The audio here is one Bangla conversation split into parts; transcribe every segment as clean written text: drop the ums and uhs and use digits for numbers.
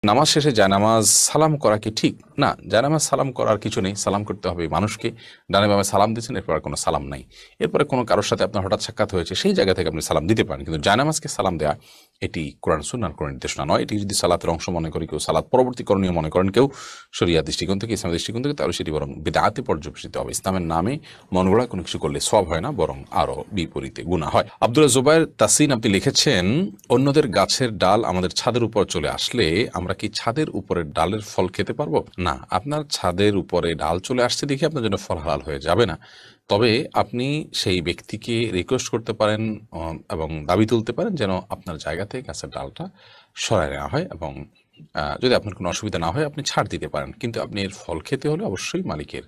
নামাজ শেষে জায়নামাজ সালাম করা কি ঠিক? না, জায়নামাজ সালাম করার কিছু নেই। সালাম করতে হবে মানুষকে। ডানে বামে সালাম দিচ্ছেন, এরপর আর কোনো সালাম নাই। এরপরে কোনো কারোর সাথে আপনার হঠাৎ সাক্ষাৎ হয়েছে, সেই জায়গা থেকে আপনি সালাম দিতে পারেন, কিন্তু জায়নামাজকে সালাম দেওয়া এটি কোরআন সুন্নাহর কোনো নির্দেশনা নয়। এটি যদি সালাতের অংশ মনে করে কেউ, সালাত পরবর্তী করণীয় মনে করেন কেউ, শরিয়া দৃষ্টিকোণ থেকে, ইসলামের দৃষ্টিকোণ থেকে, তাহলে সেটি বরং বিদআতে পর্যবেসিত হবে। ইসলামের নামে মন গড়া কোনো কিছু করলে সওয়াব হয় না, বরং আরও বিপরীতে গুনাহ হয়। আব্দুল্লাহ জুবাইর তাসিন আপনি লিখেছেন, অন্যদের গাছের ডাল আমাদের ছাদের উপর চলে আসলে আমরা কি ছাদের উপরের ডালের ফল খেতে পারবো? না, আপনার ছাদের উপরে ডাল চলে আসছে দেখে আপনার জন্য ফল হালাল হয়ে যাবে না। তবে আপনি সেই ব্যক্তিকে রিকোয়েস্ট করতে পারেন এবং দাবি তুলতে পারেন যেন আপনার জায়গা থেকে গাছের ডালটা সরায় নেওয়া হয়, এবং যদি আপনার কোনো অসুবিধা না হয় আপনি ছাড় দিতে পারেন। কিন্তু আপনি এর ফল খেতে হলে অবশ্যই মালিকের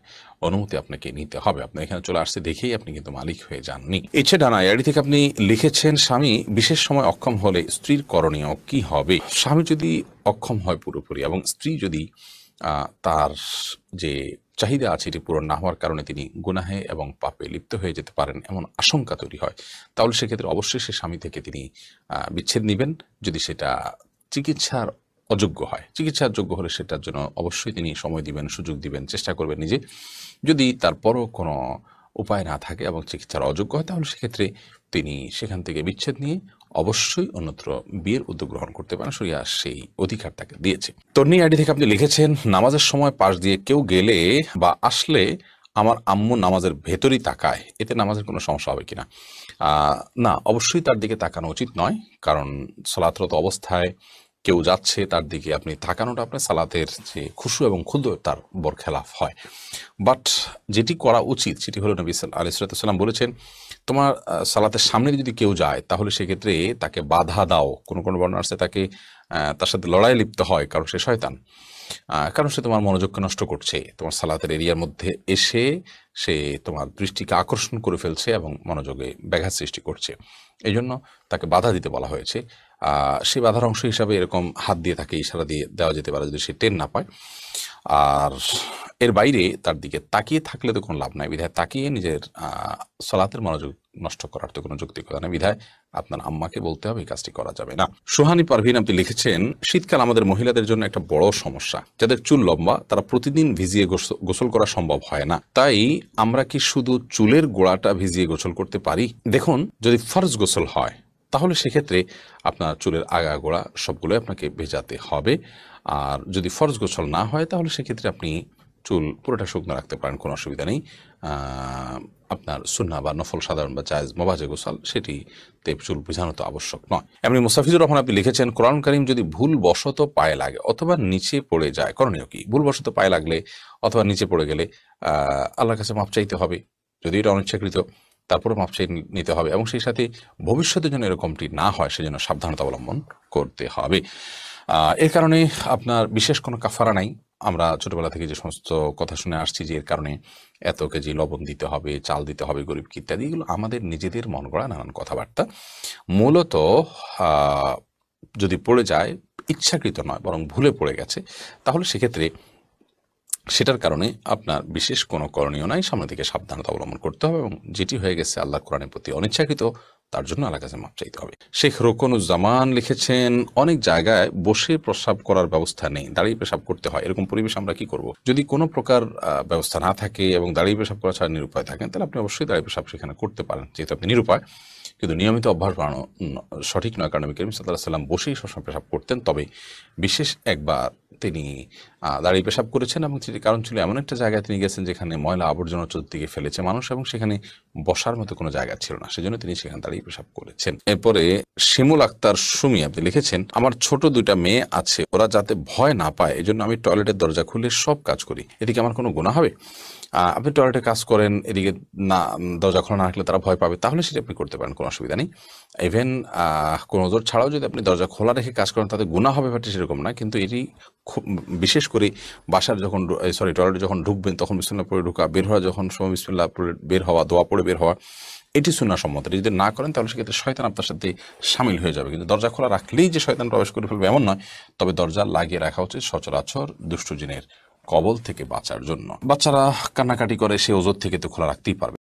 অনুমতি আপনাকে নিতে হবে। আপনার এখানে চলে আসতে দেখেই আপনি কিন্তু মালিক হয়ে যাননি। এছাড়া ডানা এডি থেকে আপনি লিখেছেন, স্বামী বিশেষ সময় অক্ষম হলে স্ত্রীর করণীয় কি হবে? স্বামী যদি অক্ষম হয় পুরোপুরি এবং স্ত্রী যদি তার যে চাহিদা আছে এটি পূরণ না হওয়ার কারণে তিনি গুনাহে এবং পাপে লিপ্ত হয়ে যেতে পারেন এমন আশঙ্কা তৈরি হয়, তাহলে সেক্ষেত্রে অবশ্যই সে স্বামী থেকে তিনি বিচ্ছেদ নেবেন। যদি সেটা চিকিৎসার অযোগ্য হয়, চিকিৎসার যোগ্য হলে সেটার জন্য অবশ্যই তিনি সময় দিবেন, সুযোগ দিবেন, চেষ্টা করবেন নিজে। যদি তারপরও কোনো উপায় না থাকে এবং চিকিৎসার অযোগ্য হয়, তাহলে সেক্ষেত্রে তিনি সেখান থেকে বিচ্ছেদ নিয়ে অবশ্যই অন্যত্র বিয়ের উদ্যোগ গ্রহণ করতে পারেন। শরিয়া সেই অধিকার তাকে দিয়েছে। তন্নি আইডি থেকে আপনি লিখেছেন, নামাজের সময় পাশ দিয়ে কেউ গেলে বা আসলে আমার আম্মু নামাজের ভেতরই তাকায়, এতে নামাজের কোনো সমস্যা হবে কিনা? না, অবশ্যই তার দিকে তাকানো উচিত নয়, কারণ সালাতরত অবস্থায় কেউ যাচ্ছে তার দিকে আপনি তাকানোটা আপনার সালাতের যে খুশু এবং ক্ষুদ্র তার বরখেলাফ হয়। বাট যেটি করা উচিত সেটি হলো, নবী আলাইহিস সালাম বলেছেন, তোমার সালাতের সামনে যদি কেউ যায় তাহলে সেক্ষেত্রে তাকে বাধা দাও। কোনো কোনো বর্ণনা আসছে তাকে তার সাথে লড়াই লিপ্ত হয়, কারণ সে শয়তান, কারণ সে তোমার মনোযোগকে নষ্ট করছে, তোমার সালাতের এরিয়ার মধ্যে এসে সে তোমার দৃষ্টিকে আকর্ষণ করে ফেলছে এবং মনোযোগে ব্যাঘাত সৃষ্টি করছে। এই জন্য তাকে বাধা দিতে বলা হয়েছে। সেই বাধার অংশ হিসাবে এরকম হাত দিয়ে তাকে ইশারা দিয়ে দেওয়া যেতে পারে যদি সে টের না পায়। আর এর বাইরে তার দিকে তাকিয়ে থাকলে তো কোনো লাভ নাই, বিধায় তাকিয়ে নিজের সালাতের মনোযোগ নষ্ট করার তো কোনো যৌক্তিকতা নেই, বিধায় আপনার আম্মাকে বলতে হবে এই কাজটি করা যাবে না। সোহানি পারভিন আপনি লিখেছেন, শীতকাল আমাদের মহিলাদের জন্য একটা বড় সমস্যা। যাদের চুল লম্বা তারা প্রতিদিন ভিজিয়ে গোসল করা সম্ভব হয় না, তাই আমরা কি শুধু চুলের গোড়াটা ভিজিয়ে গোসল করতে পারি? দেখুন, যদি ফরজ গোসল হয় তাহলে সেক্ষেত্রে আপনার চুলের আগা গোড়া সবগুলো আপনাকে ভেজাতে হবে। আর যদি ফরজ গোসল না হয় তাহলে সেক্ষেত্রে আপনি চুল পুরোটা শুকনো রাখতে পারেন, কোনো অসুবিধা নেই। আপনার সুন্নাহ বা নফল সাধারণ বা জায়েজ মোবাজে গোসল সেটিতে চুল বোঝানো তো আবশ্যক নয়। এমনি মুস্তাফিজুর রহমান আপনি লিখেছেন, কোরআন কারীম যদি ভুল বশত পায়ে লাগে অথবা নিচে পড়ে যায়, করণীয় কি? ভুল বশত পায়ে লাগলে অথবা নিচে পড়ে গেলে আল্লাহর কাছে মাপ চাইতে হবে, যদি এটা অনিচ্ছাকৃত, তারপরে মাপ চাই নিতে হবে, এবং সেই সাথে ভবিষ্যতের জন্য এরকমটি না হয় সেজন্য সাবধানতা অবলম্বন করতে হবে। এর কারণে আপনার বিশেষ কোনো কাফারা নাই। আমরা ছোটবেলা থেকে যে সমস্ত কথা শুনে আসছি যে এর কারণে এত কেজি লবণ দিতে হবে, চাল দিতে হবে গরিবকে ইত্যাদি, এগুলো আমাদের নিজেদের মন গড়া নানান কথাবার্তা। মূলত যদি পড়ে যায়, ইচ্ছাকৃত নয় বরং ভুলে পড়ে গেছে, তাহলে সেক্ষেত্রে সেটার কারণে আপনার বিশেষ কোনো করণীয় নাই, সামনে থেকে সাবধানতা অবলম্বন করতে হবে, এবং যেটি হয়ে গেছে আল্লাহ কোরআনের প্রতি অনিচ্ছাকৃত তার জন্য আল্লাহর কাছে মাপ চাইতে হবে। শেখ রোকনুজ্জামান লিখেছেন, অনেক জায়গায় বসে প্রস্রাব করার ব্যবস্থা নেই, দাঁড়িয়ে পেশাব করতে হয়, এরকম পরিবেশ আমরা কি করব? যদি কোনো প্রকার ব্যবস্থা না থাকে এবং দাঁড়িয়ে পেশাব করা ছাড়া নিরুপায় থাকেন, তাহলে আপনি অবশ্যই দাঁড়িয়ে পেশাব সেখানে করতে পারেন, যেহেতু আপনি নিরুপায়। কিন্তু নিয়মিত অভ্যাস বাড়ানো সঠিক নয়, কারণ নবী করিম সাল্লাল্লাহু আলাইহি ওয়াসাল্লাম বসেই সবসময় পেশাব করতেন। তবে বিশেষ একবার তিনি দাঁড়িয়ে পেশাব করেছেন, এবং সেটি কারণ ছিল এমন একটা জায়গায় তিনি গেছেন যেখানে ময়লা আবর্জনা চতুর্দিকে ফেলেছে মানুষ, এবং সেখানে বসার মতো কোনো জায়গা ছিল না, সেজন্য তিনি সেখানে দাঁড়িয়ে পেশাব করেছেন। এরপরে শিমুল আক্তার সুমি আপনি লিখেছেন, আমার ছোট দুইটা মেয়ে আছে, ওরা যাতে ভয় না পায় এজন্য আমি টয়লেটের দরজা খুলে সব কাজ করি, এদিকে আমার কোনো গুনাহ হবে? আপনি টয়লেটে কাজ করেন, এদিকে না দরজা খোলা না রাখলে তারা ভয় পাবে, তাহলে সেটা আপনি করতে পারেন, কোনো অসুবিধা নেই। ইভেন কোনো ওজোর ছাড়াও যদি আপনি দরজা খোলা রেখে কাজ করেন তাতে গুনাহ হবে ব্যাপারটি সেরকম না, কিন্তু এটি বিশেষ করে বাসার যখন টয়লেটে যখন ঢুকবেন তখন বিসমিল্লাহ পড়ে ঢোকা, বের হওয়া যখন সময় বিসমিল্লাহ পড়ে বের হওয়া, দোয়া পড়ে বের হওয়া, এটি সুন্নাহ সম্মত। যদি না করেন তাহলে সেক্ষেত্রে শয়তান আপনার সাথে শামিল হয়ে যাবে। কিন্তু দরজা খোলা রাখলেই যে শয়তান প্রবেশ করে ফেলবে এমন নয়, তবে দরজা লাগিয়ে রাখা উচিত সচরাচর দুষ্ট জিনের কবল থেকে বাঁচার জন্য। বাচ্চারা কান্নাকাটি করে, সে ওজোর থেকে তো খোলা রাখতেই পারবে।